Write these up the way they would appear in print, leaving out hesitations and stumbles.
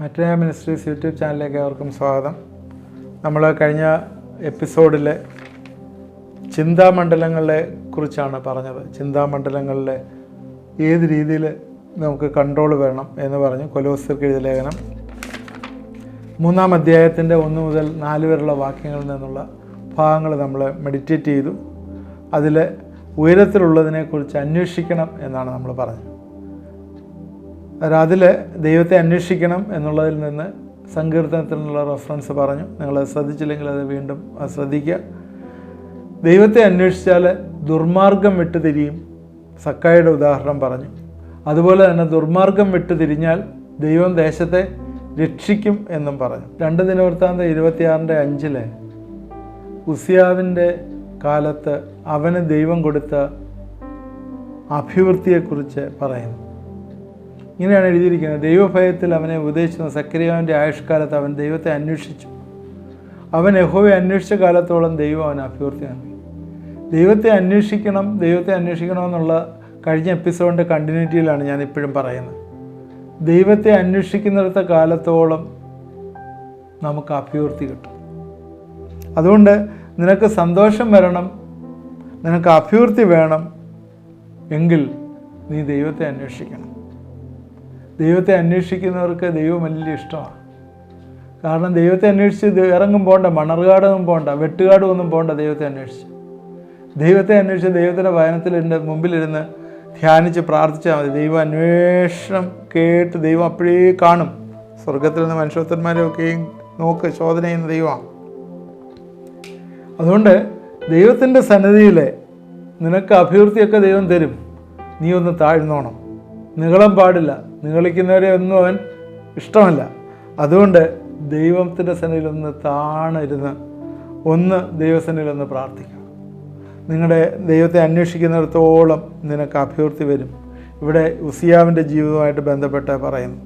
മറ്റേ ministries YouTube ചാനലിലേക്ക് അവർക്കും സ്വാഗതം. നമ്മൾ കഴിഞ്ഞ എപ്പിസോഡിൽ ചിന്താമണ്ഡലങ്ങളെ കുറിച്ചാണ് പറഞ്ഞത്. ചിന്താമണ്ഡലങ്ങളിലെ ഏത് രീതിയിൽ നമുക്ക് കൺട്രോൾ വേണം എന്ന് പറഞ്ഞു. കൊലോസ്യർക്ക് എഴുതിയ ലേഖനം 3-ാം അധ്യായത്തിൻ്റെ 1 മുതൽ 4 വരെയുള്ള വാക്യങ്ങളിൽ നിന്നുള്ള ഭാഗങ്ങൾ നമ്മൾ മെഡിറ്റേറ്റ് ചെയ്തു. അതിൽ ഉയരത്തിലുള്ളതിനെക്കുറിച്ച് അന്വേഷിക്കണം എന്നാണ് നമ്മൾ പറഞ്ഞത്. അതിൽ ദൈവത്തെ അന്വേഷിക്കണം എന്നുള്ളതിൽ നിന്ന് സങ്കീർത്തനത്തിൽ നിന്നുള്ള റെഫറൻസ് പറഞ്ഞു. നിങ്ങളത് ശ്രദ്ധിച്ചില്ലെങ്കിൽ അത് വീണ്ടും ശ്രദ്ധിക്കുക. ദൈവത്തെ അന്വേഷിച്ചാൽ ദുർമാർഗം വിട്ടു തിരിയും. സക്കായിയുടെ ഉദാഹരണം പറഞ്ഞു. അതുപോലെ തന്നെ ദുർമാർഗം വിട്ടു തിരിഞ്ഞാൽ ദൈവം ദേശത്തെ രക്ഷിക്കും എന്നും പറഞ്ഞു. 2 ദിനവൃത്താന്തം 26:5 ഉസിയാവിൻ്റെ കാലത്ത് അവന് ദൈവം കൊടുത്ത അഭിവൃദ്ധിയെക്കുറിച്ച് പറയുന്നു. ഇങ്ങനെയാണ് എഴുതിയിരിക്കുന്നത്: ദൈവഭയത്തിൽ അവനെ ഉപദേശിക്കുന്ന സക്കറിയാവിൻ്റെ ആയുഷ്കാലത്ത് അവൻ ദൈവത്തെ അന്വേഷിച്ചു. അവൻ യഹോവയെ അന്വേഷിച്ച കാലത്തോളം ദൈവം അവന് അഭിവൃദ്ധി നൽകി. ദൈവത്തെ അന്വേഷിക്കണമെന്നുള്ള കഴിഞ്ഞ എപ്പിസോഡിൻ്റെ കണ്ടിന്യൂറ്റിയിലാണ് ഞാനിപ്പോഴും പറയുന്നത്. ദൈവത്തെ അന്വേഷിക്കുന്നിടത്ത കാലത്തോളം നമുക്ക് അഭിവൃദ്ധി കിട്ടും. അതുകൊണ്ട് നിനക്ക് സന്തോഷം വരണം, നിനക്ക് അഭിവൃദ്ധി വേണം എങ്കിൽ നീ ദൈവത്തെ അന്വേഷിക്കണം. ദൈവത്തെ അന്വേഷിക്കുന്നവർക്ക് ദൈവം വലിയ ഇഷ്ടമാണ്. കാരണം ദൈവത്തെ അന്വേഷിച്ച് ഇറങ്ങും പോകണ്ട, മണർകാടൊന്നും പോകണ്ട, വെട്ടുകാടും ഒന്നും പോകണ്ട. ദൈവത്തെ അന്വേഷിച്ച് ദൈവത്തിൻ്റെ വചനത്തിലിരുന്ന് മുമ്പിലിരുന്ന് ധ്യാനിച്ച് പ്രാർത്ഥിച്ചാൽ മതി. ദൈവം അന്വേഷണം കേട്ട് ദൈവം അപ്പോഴേ കാണും. സ്വർഗത്തിൽ നിന്ന് മനുഷ്യത്വന്മാരെയൊക്കെയും നോക്ക് ശോധന ചെയ്യുന്ന ദൈവമാണ്. അതുകൊണ്ട് ദൈവത്തിൻ്റെ സന്നിധിയിൽ നിനക്ക് അഭിവൃദ്ധിയൊക്കെ ദൈവം തരും. നീ ഒന്ന് താഴ്ന്നോണം. നിഗളം പാടില്ല. നിഗളിക്കുന്നവരെ ഒന്നും അവൻ ഇഷ്ടമല്ല. അതുകൊണ്ട് ദൈവത്തിൻ്റെ സന്നിധിയിലൊന്ന് താണിരുന്ന് ദൈവസന്നിധിയിലൊന്ന് പ്രാർത്ഥിക്കുക. നിങ്ങളുടെ ദൈവത്തെ അന്വേഷിക്കുന്നിടത്തോളം നിനക്ക് അഭിവൃദ്ധി വരും. ഇവിടെ ഉസിയാവിൻ്റെ ജീവിതവുമായിട്ട് ബന്ധപ്പെട്ട് പറയുന്നു.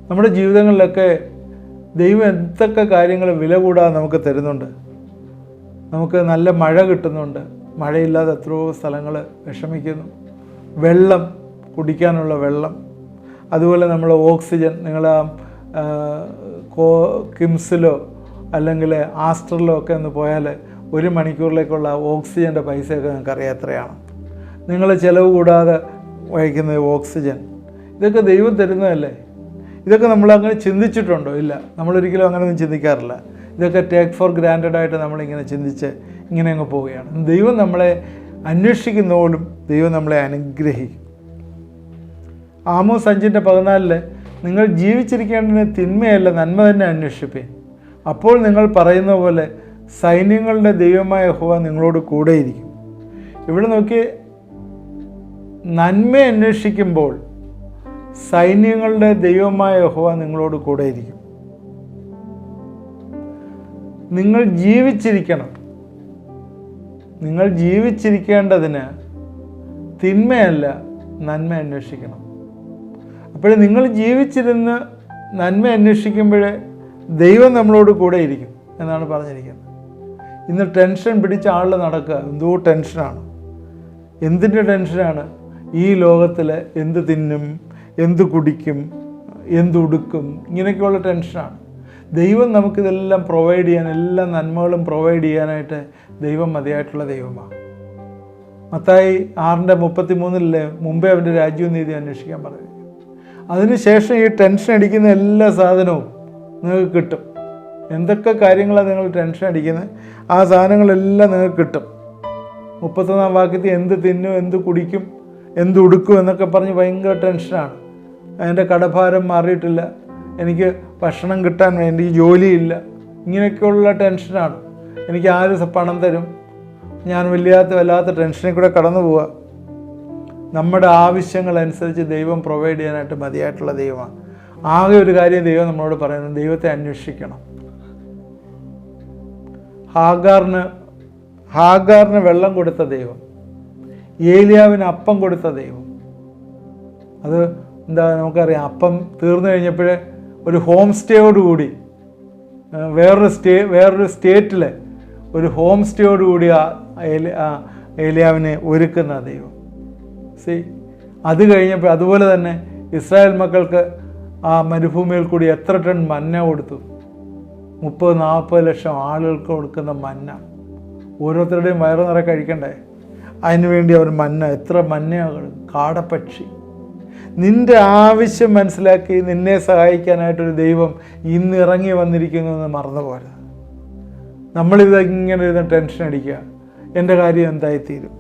നമ്മുടെ ജീവിതങ്ങളിലൊക്കെ ദൈവം എന്തൊക്കെ കാര്യങ്ങൾ വില കൂടാതെ നമുക്ക് തരുന്നുണ്ട്. നമുക്ക് നല്ല മഴ കിട്ടുന്നുണ്ട്. മഴയില്ലാതെ എത്രയോ സ്ഥലങ്ങൾ വിഷമിക്കുന്നു. വെള്ളം, കുടിക്കാനുള്ള വെള്ളം, അതുപോലെ നമ്മൾ ഓക്സിജൻ. നിങ്ങൾ കിംസിലോ അല്ലെങ്കിൽ ആസ്റ്ററിലോ ഒക്കെ ഒന്ന് പോയാൽ 1 മണിക്കൂറിലേക്കുള്ള ഓക്സിജൻ്റെ പൈസയൊക്കെ നിങ്ങൾക്കറിയാം എത്രയാണ്. നിങ്ങൾ ചിലവ് കൂടാതെ വഹിക്കുന്ന ഓക്സിജൻ, ഇതൊക്കെ ദൈവം തരുന്നതല്ലേ. ഇതൊക്കെ നമ്മളങ്ങനെ ചിന്തിച്ചിട്ടുണ്ടോ? ഇല്ല, നമ്മളൊരിക്കലും അങ്ങനെയൊന്നും ചിന്തിക്കാറില്ല. ഇതൊക്കെ ടേക്ക് ഫോർ ഗ്രാൻറ്റഡ് ആയിട്ട് നമ്മളിങ്ങനെ ചിന്തിച്ച് ഇങ്ങനെ അങ്ങ് പോവുകയാണ്. ദൈവം നമ്മളെ അന്വേഷിക്കുന്നതോടും ദൈവം നമ്മളെ അനുഗ്രഹിക്കും. ആമോസ് 5:14 നിങ്ങൾ ജീവിച്ചിരിക്കേണ്ടതിന് തിന്മയല്ല നന്മ തന്നെ അന്വേഷിപ്പീൻ. അപ്പോൾ നിങ്ങൾ പറയുന്ന പോലെ സൈന്യങ്ങളുടെ ദൈവമായ യഹോവ നിങ്ങളോട് കൂടെയിരിക്കും. ഇവിടെ നോക്കി, നന്മ അന്വേഷിക്കുമ്പോൾ സൈന്യങ്ങളുടെ ദൈവമായ യഹോവ നിങ്ങളോട് കൂടെയിരിക്കും. നിങ്ങൾ ജീവിച്ചിരിക്കണം. നിങ്ങൾ ജീവിച്ചിരിക്കേണ്ടതിന് തിന്മയല്ല നന്മ അന്വേഷിക്കണം. അപ്പോൾ നിങ്ങൾ ജീവിച്ചിരുന്ന് നന്മ അന്വേഷിക്കുമ്പോൾ ദൈവം നമ്മളോട് കൂടെ ഇരിക്കും എന്നാണ് പറഞ്ഞിരിക്കുന്നത്. ഇന്ന് ടെൻഷൻ പിടിച്ച ആളിൽ നടക്കുക. എന്തോ ടെൻഷനാണ്. എന്തിൻ്റെ ടെൻഷനാണ്? ഈ ലോകത്തിൽ എന്ത് തിന്നും, എന്ത് കുടിക്കും, എന്തുടുക്കും, ഇങ്ങനെയൊക്കെയുള്ള ടെൻഷനാണ്. ദൈവം നമുക്കിതെല്ലാം പ്രൊവൈഡ് ചെയ്യാൻ, എല്ലാ നന്മകളും പ്രൊവൈഡ് ചെയ്യാനായിട്ട് ദൈവം മതിയായിട്ടുള്ള ദൈവമാണ്. മത്തായി 6:33 മുമ്പേ അവൻ്റെ രാജ്യവും നീതി അന്വേഷിക്കാൻ പറഞ്ഞു. അതിനുശേഷം ഈ ടെൻഷൻ അടിക്കുന്ന എല്ലാ സാധനവും നിങ്ങൾക്ക് കിട്ടും. എന്തൊക്കെ കാര്യങ്ങളാണ് നിങ്ങൾ ടെൻഷൻ അടിക്കുന്നത്, ആ സാധനങ്ങളെല്ലാം നിങ്ങൾക്ക് കിട്ടും. 31-ാം വാക്യത്തിൽ എന്ത് തിന്നും, എന്ത് കുടിക്കും, എന്ത് ഉടുക്കും എന്നൊക്കെ പറഞ്ഞ് ഭയങ്കര ടെൻഷനാണ്. അതിൻ്റെ കടഭാരം മാറിയിട്ടില്ല, എനിക്ക് ഭക്ഷണം കിട്ടാൻ വേണ്ടി ജോലിയില്ല, ഇങ്ങനെയൊക്കെയുള്ള ടെൻഷനാണ്. എനിക്ക് ആര് പണം തരും? ഞാൻ വല്ലാത്ത ടെൻഷനിൽ കൂടെ കടന്നു പോവുക. നമ്മുടെ ആവശ്യങ്ങളനുസരിച്ച് ദൈവം പ്രൊവൈഡ് ചെയ്യാനായിട്ട് മതിയായിട്ടുള്ള ദൈവമാണ്. ആകെ ഒരു കാര്യം ദൈവം നമ്മളോട് പറയുന്നത്, ദൈവത്തെ അന്വേഷിക്കണം. ഹാഗാറിന് വെള്ളം കൊടുത്ത ദൈവം, ഏലിയാവിന് അപ്പം കൊടുത്ത ദൈവം. അത് നമുക്കറിയാം. അപ്പം തീർന്നു കഴിഞ്ഞപ്പോൾ ഒരു ഹോം സ്റ്റേയോടുകൂടി വേറൊരു സ്റ്റേറ്റിൽ ഒരു ഹോം സ്റ്റേയോടുകൂടി ഏലിയാവിനെ ഒരുക്കുന്ന ദൈവം. അത് കഴിഞ്ഞപ്പോൾ അതുപോലെ തന്നെ ഇസ്രായേൽ മക്കൾക്ക് ആ മരുഭൂമിയിൽ കൂടി എത്ര ടൺ മന്ന കൊടുത്തു? 30-40 ലക്ഷം ആളുകൾക്ക് കൊടുക്കുന്ന മന്ന. ഓരോരുത്തരുടെയും വയറു നിറയെ കഴിക്കണ്ടേ? അതിനുവേണ്ടി അവർ എത്ര മന്നയാകും. കാടപ്പക്ഷി. നിൻ്റെ ആവശ്യം മനസ്സിലാക്കി നിന്നെ സഹായിക്കാനായിട്ടൊരു ദൈവം ഇന്ന് ഇറങ്ങി വന്നിരിക്കുന്നു എന്ന് മറന്നുപോരുത്. നമ്മളിതിങ്ങനെ ഇരുന്ന് ടെൻഷൻ അടിക്കുക, എൻ്റെ കാര്യം എന്തായിത്തീരും,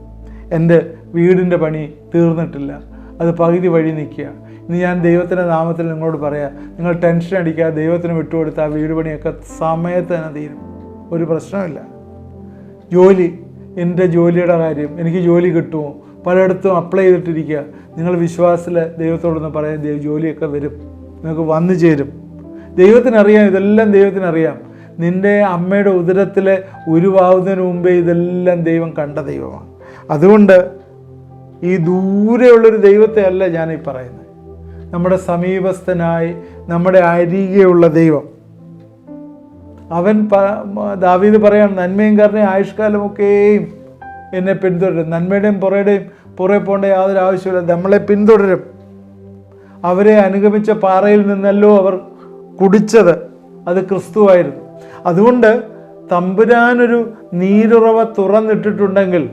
എൻ്റെ വീടിൻ്റെ പണി തീർന്നിട്ടില്ല, അത് പകുതി വഴി നിൽക്കുക. ഇന്ന് ഞാൻ ദൈവത്തിൻ്റെ നാമത്തിൽ നിങ്ങളോട് പറയാം, നിങ്ങൾ ടെൻഷൻ അടിക്കുക, ദൈവത്തിന് വിട്ടുകൊടുത്ത് ആ വീട് പണിയൊക്കെ സമയത്ത് തന്നെ തീരും, ഒരു പ്രശ്നമില്ല. ജോലി, എൻ്റെ ജോലിയുടെ കാര്യം, എനിക്ക് ജോലി കിട്ടുമോ? പലയിടത്തും അപ്ലൈ ചെയ്തിട്ടിരിക്കുക. നിങ്ങൾ വിശ്വാസത്തിൽ ദൈവത്തോടൊന്ന് പറയാം, ജോലിയൊക്കെ വരും, നിങ്ങൾക്ക് വന്നു ചേരും. ദൈവത്തിനറിയാം, ഇതെല്ലാം ദൈവത്തിനറിയാം. നിൻ്റെ അമ്മയുടെ ഉദരത്തിലെ ഉരുവാകുന്നതിന് മുമ്പേ ഇതെല്ലാം ദൈവം കണ്ട ദൈവമാണ്. അതുകൊണ്ട് ഈ ദൂരെയുള്ളൊരു ദൈവത്തെ അല്ല ഞാനീ പറയുന്നത്, നമ്മുടെ സമീപസ്ഥനായി നമ്മുടെ അരികെയുള്ള ദൈവം. അവൻ ദാവീദ് പറയാം, നന്മയും കരുണയും ആയുഷ്കാലമൊക്കെയും എന്നെ പിന്തുടരും. നന്മയുടെയും പുറകെ പോകേണ്ട യാതൊരു ആവശ്യമില്ല, നമ്മളെ പിന്തുടരും. അവരെ അനുഗമിച്ച പാറയിൽ നിന്നല്ലോ അവർ കുടിച്ചത്, അത് ക്രിസ്തുവായിരുന്നു. അതുകൊണ്ട് തമ്പുരാനൊരു നീരുറവ തുറന്നിട്ടിട്ടുണ്ടെങ്കിൽ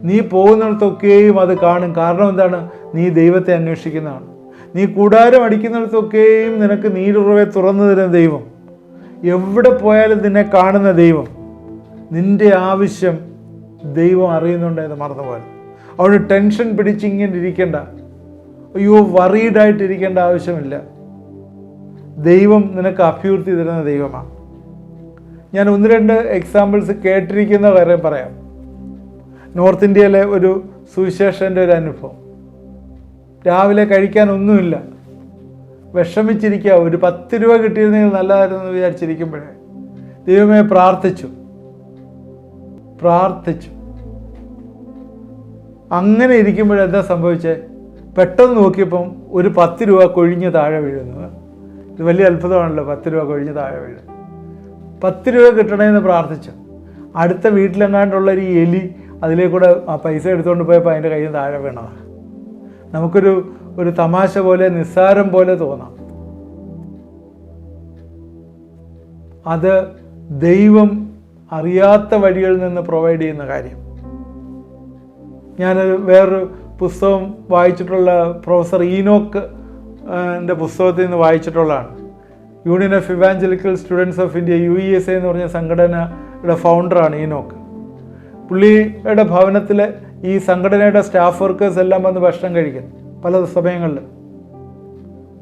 നീ പോകുന്നിടത്തൊക്കെയും അത് കാണും. കാരണം എന്താണ്? നീ ദൈവത്തെ അന്വേഷിക്കുന്നതാണ്. നീ കൂടാരം അടിക്കുന്നിടത്തൊക്കെയും നിനക്ക് നീരുറവെ തുറന്നു തരുന്ന ദൈവം, എവിടെ പോയാലും നിന്നെ കാണുന്ന ദൈവം, നിൻ്റെ ആവശ്യം ദൈവം അറിയുന്നുണ്ടെന്ന് മറന്നുപോലെ. അവിടെ ടെൻഷൻ പിടിച്ചിങ്ങനെ ഇരിക്കേണ്ട, അയ്യോ വറീഡായിട്ടിരിക്കേണ്ട ആവശ്യമില്ല. ദൈവം നിനക്ക് അഭ്യർത്ഥി തരുന്ന ദൈവമാണ്. ഞാൻ 1-2 എക്സാമ്പിൾസ് കേട്ടിരിക്കുന്ന കാര്യം പറയാം. നോർത്ത് ഇന്ത്യയിലെ ഒരു സുവിശേഷൻ്റെ ഒരു അനുഭവം. രാവിലെ കഴിക്കാനൊന്നുമില്ല, വിഷമിച്ചിരിക്കുക. ഒരു 10 രൂപ കിട്ടിയിരുന്നെങ്കിൽ നല്ലതായിരുന്നു എന്ന് വിചാരിച്ചിരിക്കുമ്പോഴേ ദൈവമേ പ്രാർത്ഥിച്ചു. അങ്ങനെ ഇരിക്കുമ്പോഴെന്താ സംഭവിച്ചേ? പെട്ടെന്ന് നോക്കിയപ്പം ഒരു 10 രൂപ കൊഴിഞ്ഞ് താഴെ വീഴുന്നു. ഇത് വലിയ അത്ഭുതമാണല്ലോ, 10 രൂപ കൊഴിഞ്ഞ് താഴെ വീഴും. 10 രൂപ കിട്ടണമെന്ന് പ്രാർത്ഥിച്ചു. അടുത്ത വീട്ടിലെങ്ങാണ്ടുള്ളൊരു എലി അതിലേക്കൂടെ ആ പൈസ എടുത്തുകൊണ്ട് പോയപ്പോൾ അതിൻ്റെ കയ്യിൽ നിന്ന് താഴെ വീണതാണ്. നമുക്കൊരു തമാശ പോലെ, നിസ്സാരം പോലെ തോന്നാം. അത് ദൈവം അറിയാത്ത വഴികളിൽ നിന്ന് പ്രൊവൈഡ് ചെയ്യുന്ന കാര്യം. ഞാനൊരു വേറൊരു പുസ്തകം വായിച്ചിട്ടുള്ള പ്രൊഫസർ ഈനോക്ക് എൻ്റെ പുസ്തകത്തിൽ നിന്ന് വായിച്ചിട്ടുള്ളതാണ്. Union of evangelical students of India, USA എന്ന് പറഞ്ഞ സംഘടനയുടെ ഫൗണ്ടറാണ് ഈനോക്ക്. പുള്ളിയുടെ ഭവനത്തിൽ ഈ സംഘടനയുടെ സ്റ്റാഫ് വർക്കേഴ്സ് എല്ലാം വന്ന് ഭക്ഷണം കഴിക്കും പല സമയങ്ങളിൽ.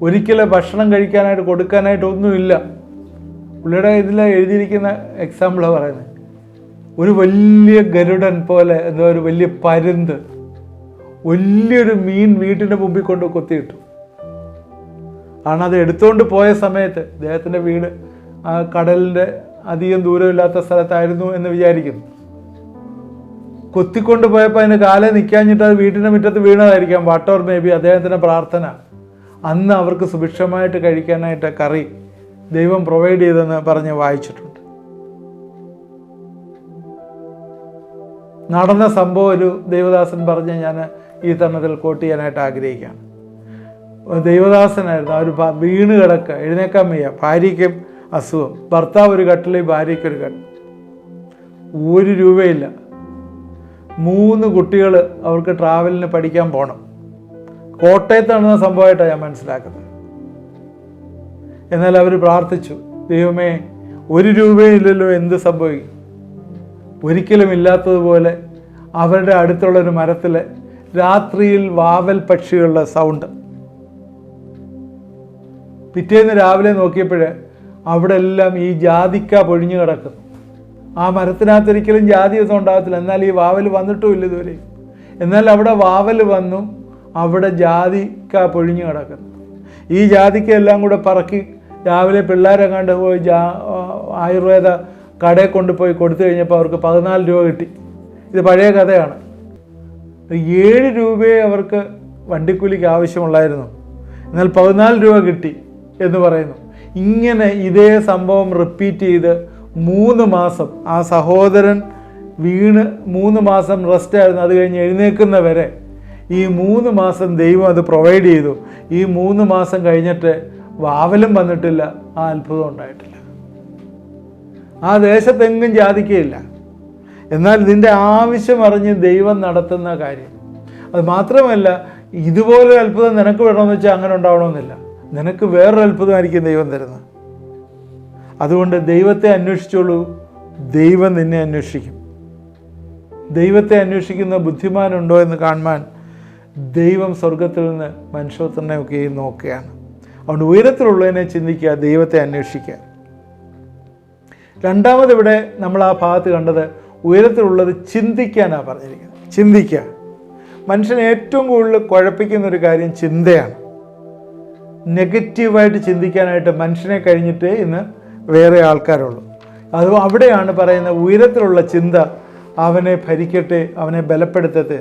ഒരിക്കലും ഭക്ഷണം കഴിക്കാനായിട്ട് കൊടുക്കാനായിട്ട് ഒന്നുമില്ല. പുള്ളിയുടെ ഇതിൽ എഴുതിയിരിക്കുന്ന എക്സാമ്പിളാണ് പറയുന്നത്. ഒരു വലിയ ഗരുഡൻ പോലെ എന്തോ ഒരു വലിയ പരുന്ത് വലിയൊരു മീൻ വീട്ടിൻ്റെ മുമ്പിൽ കൊണ്ട് കൊത്തിയിട്ടു. കാരണം അത് എടുത്തുകൊണ്ട് പോയ സമയത്ത് അദ്ദേഹത്തിൻ്റെ വീട് ആ കടലിൻ്റെ അധികം ദൂരമില്ലാത്ത സ്ഥലത്തായിരുന്നു എന്ന് വിചാരിക്കുന്നു. കൊത്തിക്കൊണ്ട് പോയപ്പോൾ അതിന് കാലേ നിൽക്കാഞ്ഞിട്ട് അത് വീട്ടിൻ്റെ മുറ്റത്ത് വീണതായിരിക്കാം. വാട്ട് ഓർ മേ ബി അദ്ദേഹത്തിൻ്റെ പ്രാർത്ഥന. അന്ന് അവർക്ക് സുഭിക്ഷമായിട്ട് കഴിക്കാനായിട്ട് കറി ദൈവം പ്രൊവൈഡ് ചെയ്തെന്ന് പറഞ്ഞ് വായിച്ചിട്ടുണ്ട്. നടന്ന സംഭവം ഒരു ദൈവദാസൻ പറഞ്ഞ് ഞാൻ ഈ തരണത്തിൽ കോട്ട് ചെയ്യാനായിട്ട് ആഗ്രഹിക്കുകയാണ്. ദൈവദാസനായിരുന്നു. അവർ വീണ് കിടക്കുക, എഴുന്നേക്കാൻ വയ്യ. ഭാര്യയ്ക്കും അസുഖം, ഭർത്താവ് ഒരു കട്ടിൽ, ഭാര്യയ്ക്കൊരു കട്ടിൽ. 1 രൂപയില്ല. 3 കുട്ടികൾ അവർക്ക് ട്രാവലിന് പഠിക്കാൻ പോകണം. കോട്ടയത്ത് നടന്ന സംഭവമായിട്ടാണ് ഞാൻ മനസ്സിലാക്കുന്നത്. എന്നാൽ അവർ പ്രാർത്ഥിച്ചു, ദൈവമേ 1 രൂപയില്ലല്ലോ, എന്ത് സംഭവിക്കും? ഒരിക്കലും ഇല്ലാത്തതുപോലെ അവരുടെ അടുത്തുള്ളൊരു മരത്തിൽ രാത്രിയിൽ വാവൽ പക്ഷികളുടെ സൗണ്ട്. പിറ്റേന്ന് രാവിലെ നോക്കിയപ്പോൾ അവിടെ എല്ലാം ഈ ജാതിക്ക പൊഴിഞ്ഞു കിടക്കുന്നു. ആ മരത്തിനകത്തൊരിക്കലും ജാതിയൊന്നും ഉണ്ടാകത്തില്ല. എന്നാൽ ഈ വാവൽ വന്നിട്ടുമില്ല ഇതുവരെ. എന്നാൽ അവിടെ വാവൽ വന്നു, അവിടെ ജാതിക്ക പൊഴിഞ്ഞു കിടക്കുന്നു. ഈ ജാതിക്ക എല്ലാം കൂടെ പറക്കി രാവിലെ പിള്ളേരെ കണ്ട് പോയി ആയുർവേദ കടയിൽ കൊണ്ടുപോയി കൊടുത്തു കഴിഞ്ഞപ്പോൾ അവർക്ക് 14 രൂപ കിട്ടി. ഇത് പഴയ കഥയാണ്. 7 രൂപയെ അവർക്ക് വണ്ടിക്കൂലിക്ക് ആവശ്യമുള്ളായിരുന്നു, എന്നാൽ 14 രൂപ കിട്ടി എന്ന് പറയുന്നു. ഇങ്ങനെ ഇതേ സംഭവം റിപ്പീറ്റ് ചെയ്ത് 3 മാസം ആ സഹോദരൻ വീണ് 3 മാസം റെസ്റ്റ് ആയിരുന്നു. അത് കഴിഞ്ഞ് എഴുന്നേൽക്കുന്നവരെ ഈ 3 മാസം ദൈവം അത് പ്രൊവൈഡ് ചെയ്തു. ഈ 3 മാസം കഴിഞ്ഞിട്ട് വാവലും വന്നിട്ടില്ല, ആ അത്ഭുതം ഉണ്ടായിട്ടില്ല. ആ ദേശത്തെങ്ങും ജാതിക്കയില്ല. എന്നാൽ ഇതിൻ്റെ ആവശ്യം അറിഞ്ഞ് ദൈവം നടത്തുന്ന കാര്യം. അത് മാത്രമല്ല, ഇതുപോലൊരു അത്ഭുതം നിനക്ക് വേണമെന്ന് വെച്ചാൽ അങ്ങനെ ഉണ്ടാവണമെന്നില്ല. നിനക്ക് വേറൊരു അത്ഭുതമായിരിക്കും ദൈവം തരുന്നത്. അതുകൊണ്ട് ദൈവത്തെ അന്വേഷിച്ചോളൂ, ദൈവം നിന്നെ അന്വേഷിക്കും. ദൈവത്തെ അന്വേഷിക്കുന്ന ബുദ്ധിമാനുണ്ടോ എന്ന് കാണുവാൻ ദൈവം സ്വർഗത്തിൽ നിന്ന് മനുഷ്യപുത്രനെ ഒക്കെ നോക്കുകയാണ്. അതുകൊണ്ട് ഉയരത്തിലുള്ളതിനെ ചിന്തിക്കുക, ദൈവത്തെ അന്വേഷിക്കുക. രണ്ടാമത് ഇവിടെ നമ്മൾ ആ ഭാഗത്ത് കണ്ടത് ഉയരത്തിലുള്ളത് ചിന്തിക്കാനാണ് പറഞ്ഞിരിക്കുന്നത്. ചിന്തിക്കുക. മനുഷ്യനെ ഏറ്റവും കൂടുതൽ കുഴപ്പിക്കുന്ന ഒരു കാര്യം ചിന്തയാണ്. നെഗറ്റീവായിട്ട് ചിന്തിക്കാനായിട്ട് മനുഷ്യനെ കഴിഞ്ഞിട്ട് ഇന്ന് വേറെ ആൾക്കാരുള്ളൂ. അത് അവിടെയാണ് പറയുന്നത് ഉയരത്തിലുള്ള ചിന്ത അവനെ ഭരിക്കട്ടെ, അവനെ ബലപ്പെടുത്തട്ടെ.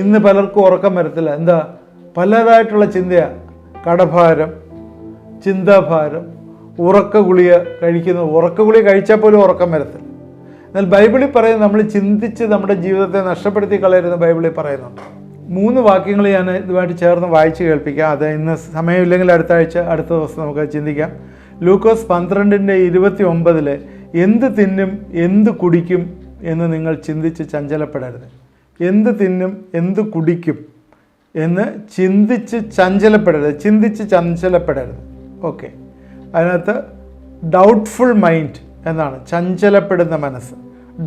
ഇന്ന് പലർക്കും ഉറക്കം വരത്തില്ല. എന്താ? പലതായിട്ടുള്ള ചിന്തയാണ്. കടഭാരം, ചിന്താഭാരം, ഉറക്ക ഗുളിക കഴിക്കുന്നു. ഉറക്ക ഗുളിക കഴിച്ചാൽ പോലും ഉറക്കം വരത്തില്ല. എന്നാൽ ബൈബിളിൽ പറയുന്നത് നമ്മൾ ചിന്തിച്ച് നമ്മുടെ ജീവിതത്തെ നഷ്ടപ്പെടുത്തി കളയരുതെന്ന് ബൈബിളിൽ പറയുന്നുണ്ട്. 3 വാക്യങ്ങൾ ഞാൻ ഇതുമായിട്ട് ചേർന്ന് വായിച്ച് കേൾപ്പിക്കാം. അത് ഇന്ന് സമയമില്ലെങ്കിൽ അടുത്ത ആഴ്ച, അടുത്ത ദിവസം നമുക്ക് ചിന്തിക്കാം. ലൂക്കോസ് 12:29 എന്ത് തിന്നും എന്ത് കുടിക്കും എന്ന് നിങ്ങൾ ചിന്തിച്ച് ചഞ്ചലപ്പെടരുത്. എന്ത് തിന്നും എന്ത് കുടിക്കും എന്ന് ചിന്തിച്ച് ചഞ്ചലപ്പെടരുത്. ഓക്കെ, അതിനകത്ത് ഡൗട്ട്ഫുൾ മൈൻഡ് എന്നാണ്, ചഞ്ചലപ്പെടുന്ന മനസ്സ്,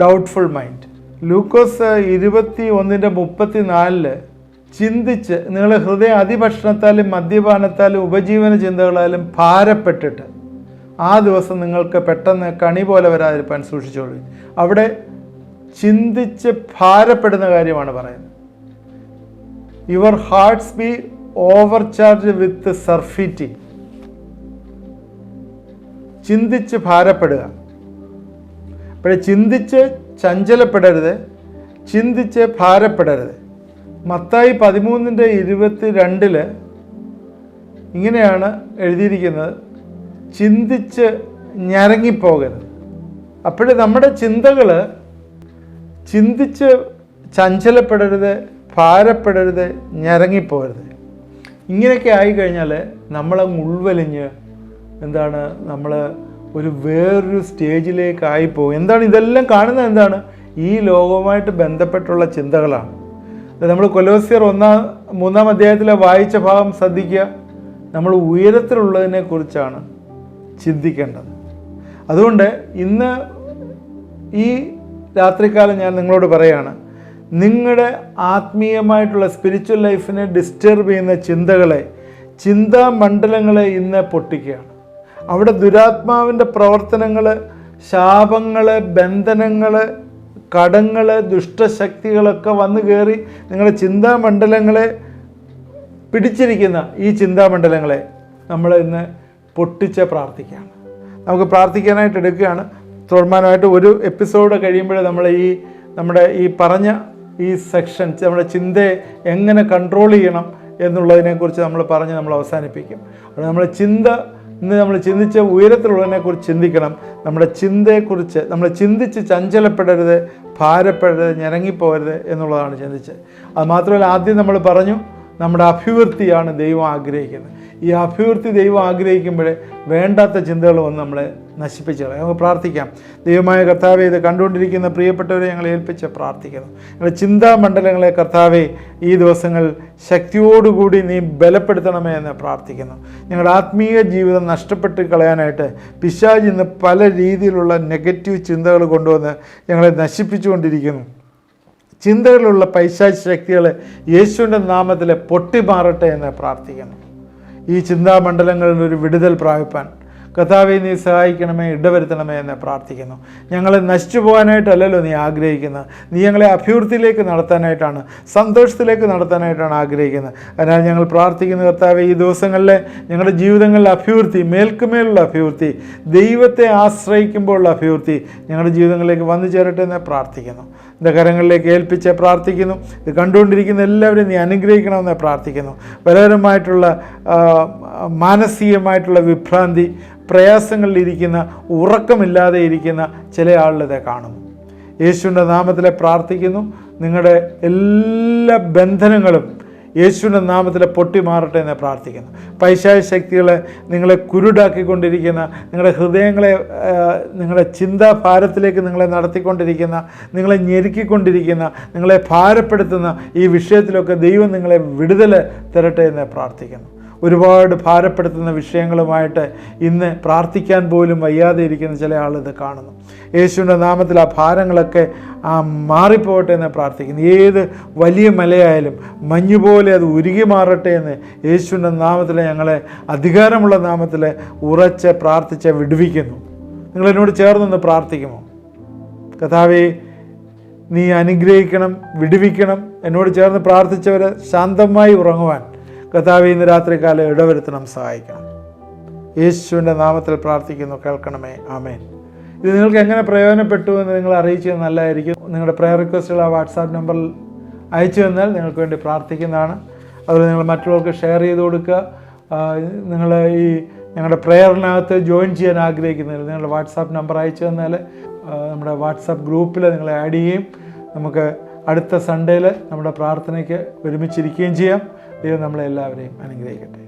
ഡൗട്ട്ഫുൾ മൈൻഡ്. ലൂക്കോസ് 21:34 ചിന്തിച്ച് നിങ്ങൾ ഹൃദയ അതിഭക്ഷണത്താലും മദ്യപാനത്താലും ഉപജീവന ചിന്തകളാലും ഭാരപ്പെട്ടിട്ട് ആ ദിവസം നിങ്ങൾക്ക് പെട്ടെന്ന് കണി പോലെ വരാതിരിക്കാൻ സൂക്ഷിച്ചോളൂ. അവിടെ ചിന്തിച്ച് ഭാരപ്പെടുന്ന കാര്യമാണ് പറയുന്നത്. യുവർ ഹാർട്ട്സ് ബി ഓവർചാർജ് വിത്ത് സർഫിറ്റി. ചിന്തിച്ച് ഭാരപ്പെടുക. അപ്പോഴേ ചിന്തിച്ച് ചഞ്ചലപ്പെടരുത്, ചിന്തിച്ച് ഭാരപ്പെടരുത്. മത്തായി 13:22 ഇങ്ങനെയാണ് എഴുതിയിരിക്കുന്നത്, ചിന്തിച്ച് ഞരങ്ങിപ്പോകരുത്. അപ്പോഴേ നമ്മുടെ ചിന്തകൾ ചിന്തിച്ച് ചഞ്ചലപ്പെടരുത്, ഭാരപ്പെടരുത്, ഞരങ്ങിപ്പോകരുത്. ഇങ്ങനെയൊക്കെ ആയിക്കഴിഞ്ഞാൽ നമ്മളങ്ങ് ഉൾവലിഞ്ഞ് നമ്മൾ ഒരു വേറൊരു സ്റ്റേജിലേക്കായിപ്പോകും. ഇതെല്ലാം കാണുന്നത് എന്താണ്? ഈ ലോകവുമായിട്ട് ബന്ധപ്പെട്ടുള്ള ചിന്തകളാണ്. നമ്മൾ കൊലോസ്യർ 3-ാം അധ്യായത്തിലെ വായിച്ച ഭാഗം ശ്രദ്ധിക്കുക. നമ്മൾ ഉയരത്തിലുള്ളതിനെ കുറിച്ചാണ് ചിന്തിക്കേണ്ടത്. അതുകൊണ്ട് ഇന്ന് ഈ രാത്രികാലം ഞാൻ നിങ്ങളോട് പറയുകയാണ്, നിങ്ങളുടെ ആത്മീയമായിട്ടുള്ള സ്പിരിച്വൽ ലൈഫിനെ ഡിസ്റ്റർബ് ചെയ്യുന്ന ചിന്താമണ്ഡലങ്ങളെ ഇന്ന് പൊട്ടിക്കുകയാണ്. അവിടെ ദുരാത്മാവിൻ്റെ പ്രവർത്തനങ്ങൾ, ശാപങ്ങൾ, ബന്ധനങ്ങൾ, കടങ്ങൾ, ദുഷ്ടശക്തികളൊക്കെ വന്നു കയറി നിങ്ങളുടെ ചിന്താമണ്ഡലങ്ങളെ പിടിച്ചിരിക്കുന്ന ഈ ചിന്താമണ്ഡലങ്ങളെ നമ്മൾ ഇന്ന് പൊട്ടിച്ച് പ്രാർത്ഥിക്കുകയാണ്. നമുക്ക് പ്രാർത്ഥിക്കാനായിട്ട് എടുക്കുകയാണ്. തുടർമാനമായിട്ട് ഒരു എപ്പിസോഡ് കഴിയുമ്പോഴേ നമ്മുടെ ഈ പറഞ്ഞ ഈ സെക്ഷൻ, നമ്മുടെ ചിന്തയെ എങ്ങനെ കൺട്രോൾ ചെയ്യണം എന്നുള്ളതിനെക്കുറിച്ച് നമ്മൾ അവസാനിപ്പിക്കും. അപ്പോൾ നമ്മൾ ചിന്തിച്ച ഉയരത്തിലുള്ളതിനെക്കുറിച്ച് ചിന്തിക്കണം. നമ്മുടെ ചിന്തയെക്കുറിച്ച് നമ്മൾ ചിന്തിച്ച് ചഞ്ചലപ്പെടരുത്, ഭാരപ്പെടരുത്, ഞരങ്ങിപ്പോകരുത് എന്നുള്ളതാണ് ചിന്തിച്ചത്. അത് മാത്രമല്ല, ആദ്യം നമ്മൾ പറഞ്ഞു നമ്മുടെ അഭിവൃദ്ധിയാണ് ദൈവം ആഗ്രഹിക്കുന്നത്. ഈ അഭിവൃദ്ധി ദൈവം ആഗ്രഹിക്കുമ്പോൾ വേണ്ടാത്ത ചിന്തകൾ വന്ന് നമ്മളെ നശിപ്പിച്ചു കളയും. നമുക്ക് പ്രാർത്ഥിക്കാം. ദൈവമായ കർത്താവെ, ഇത് കണ്ടുകൊണ്ടിരിക്കുന്ന പ്രിയപ്പെട്ടവരെ ഞങ്ങൾ ഏൽപ്പിച്ച് പ്രാർത്ഥിക്കുന്നു. ഞങ്ങളുടെ ചിന്താമണ്ഡലങ്ങളെ കർത്താവെ ഈ ദിവസങ്ങൾ ശക്തിയോടുകൂടി നീ ബലപ്പെടുത്തണമേ എന്ന് പ്രാർത്ഥിക്കുന്നു. ഞങ്ങളുടെ ആത്മീയ ജീവിതം നഷ്ടപ്പെട്ട് കളയാനായിട്ട് പിശാച് ഇന്ന് പല രീതിയിലുള്ള നെഗറ്റീവ് ചിന്തകൾ കൊണ്ടുവന്ന് ഞങ്ങളെ നശിപ്പിച്ചുകൊണ്ടിരിക്കുന്നു. ചിന്തകളിലുള്ള പൈശാചിക ശക്തികൾ യേശുവിൻ്റെ നാമത്തിൽ പൊട്ടിമാറട്ടെ എന്ന് പ്രാർത്ഥിക്കുന്നു. ഈ ചിന്താമണ്ഡലങ്ങളിൽ ഒരു വിടുതൽ പ്രാപിപ്പാൻ കർത്താവേ നീ സഹായിക്കണമേ, ഇടവരുത്തണമേ എന്ന് പ്രാർത്ഥിക്കുന്നു. ഞങ്ങളെ നശിച്ചു പോകാനായിട്ടല്ലല്ലോ നീ ആഗ്രഹിക്കുന്നത്. നീ ഞങ്ങളെ അഭിവൃദ്ധിയിലേക്ക് നടത്താനായിട്ടാണ്, സന്തോഷത്തിലേക്ക് നടത്താനായിട്ടാണ് ആഗ്രഹിക്കുന്നത്. അതിനാൽ ഞങ്ങൾ പ്രാർത്ഥിക്കുന്ന കർത്താവേ, ഈ ദിവസങ്ങളിൽ ഞങ്ങളുടെ ജീവിതങ്ങളിലെ അഭിവൃദ്ധി, മേൽക്കുമേലുള്ള അഭിവൃദ്ധി, ദൈവത്തെ ആശ്രയിക്കുമ്പോഴുള്ള അഭിവൃദ്ധി ഞങ്ങളുടെ ജീവിതങ്ങളിലേക്ക് വന്നു ചേരട്ടെ എന്ന് പ്രാർത്ഥിക്കുന്നു. എൻ്റെ കരങ്ങളിലേക്ക് ഏൽപ്പിച്ച് പ്രാർത്ഥിക്കുന്നു. ഇത് കണ്ടുകൊണ്ടിരിക്കുന്ന എല്ലാവരെയും നീ അനുഗ്രഹിക്കണമെന്ന് പ്രാർത്ഥിക്കുന്നു. പലതരമായിട്ടുള്ള മാനസികമായിട്ടുള്ള വിഭ്രാന്തി, പ്രയാസങ്ങളിലിരിക്കുന്ന, ഉറക്കമില്ലാതെ ഇരിക്കുന്ന ചില ആളുകളെ കാണുന്നു. യേശുവിൻ്റെ നാമത്തിൽ പ്രാർത്ഥിക്കുന്നു. നിങ്ങളുടെ എല്ലാ ബന്ധനങ്ങളും യേശുവിൻ്റെ നാമത്തിൽ പൊട്ടി മാറട്ടെ എന്ന് പ്രാർത്ഥിക്കുന്നു. പൈശാചിക ശക്തികളെ നിങ്ങളെ കുരുടാക്കിക്കൊണ്ടിരിക്കുന്ന, നിങ്ങളുടെ ഹൃദയങ്ങളെ, നിങ്ങളുടെ ചിന്താഭാരത്തിലേക്ക് നിങ്ങളെ നടത്തിക്കൊണ്ടിരിക്കുന്ന, നിങ്ങളെ ഞെരുക്കിക്കൊണ്ടിരിക്കുന്ന, നിങ്ങളെ ഭാരപ്പെടുത്തുന്ന ഈ വിഷയത്തിലൊക്കെ ദൈവം നിങ്ങളെ വിടുതൽ തരട്ടെ എന്ന് പ്രാർത്ഥിക്കുന്നു. ഒരുപാട് ഭാരപ്പെടുത്തുന്ന വിഷയങ്ങളുമായിട്ട് ഇന്ന് പ്രാർത്ഥിക്കാൻ പോലും വയ്യാതെ ഇരിക്കുന്ന ചില ആളിത് കാണുന്നു. യേശുവിൻ്റെ നാമത്തിൽ ആ ഭാരങ്ങളൊക്കെ മാറിപ്പോകട്ടെ എന്ന് പ്രാർത്ഥിക്കുന്നു. ഏത് വലിയ മലയായാലും മഞ്ഞുപോലെ അത് ഉരുകി മാറട്ടെ എന്ന് യേശുവിൻ്റെ നാമത്തിൽ ഞങ്ങളെ അധികാരമുള്ള നാമത്തിൽ ഉറച്ച് പ്രാർത്ഥിച്ച് വിടുവിക്കുന്നു. നിങ്ങളെന്നോട് ചേർന്നൊന്ന് പ്രാർത്ഥിക്കുമോ? കർത്താവേ, നീ അനുഗ്രഹിക്കണം, വിടുവിക്കണം. എന്നോട് ചേർന്ന് പ്രാർത്ഥിച്ചവരെ ശാന്തമായി ഉറങ്ങുവാൻ കർത്താവേ ഇന്ന് രാത്രികാലം ഇടവരുത്തണം, സഹായിക്കണം. യേശുവിൻ്റെ നാമത്തിൽ പ്രാർത്ഥിക്കുന്നു, കേൾക്കണമേ. ആമേൻ. ഇത് നിങ്ങൾക്ക് എങ്ങനെ പ്രയോജനപ്പെട്ടു എന്ന് നിങ്ങൾ അറിയിച്ചത് നല്ലതായിരിക്കും. നിങ്ങളുടെ പ്രയർ റിക്വസ്റ്റുകൾ ആ വാട്സാപ്പ് നമ്പറിൽ അയച്ചു തന്നാൽ നിങ്ങൾക്ക് വേണ്ടി പ്രാർത്ഥിക്കുന്നതാണ്. അതുപോലെ നിങ്ങൾ മറ്റുള്ളവർക്ക് ഷെയർ ചെയ്ത് കൊടുക്കുക. നിങ്ങൾ ഈ ഞങ്ങളുടെ പ്രയറിനകത്ത് ജോയിൻ ചെയ്യാൻ ആഗ്രഹിക്കുന്നില്ല, നിങ്ങളുടെ വാട്സാപ്പ് നമ്പർ അയച്ചു തന്നാൽ നമ്മുടെ വാട്സാപ്പ് ഗ്രൂപ്പിൽ നിങ്ങളെ ആഡ് ചെയ്യുകയും നമുക്ക് അടുത്ത സൺഡേയിൽ നമ്മുടെ പ്രാർത്ഥനയ്ക്ക് ഒരുമിച്ചിരിക്കുകയും ചെയ്യാം. ദൈവം നമ്മളെല്ലാവരെയും അനുഗ്രഹിക്കട്ടെ.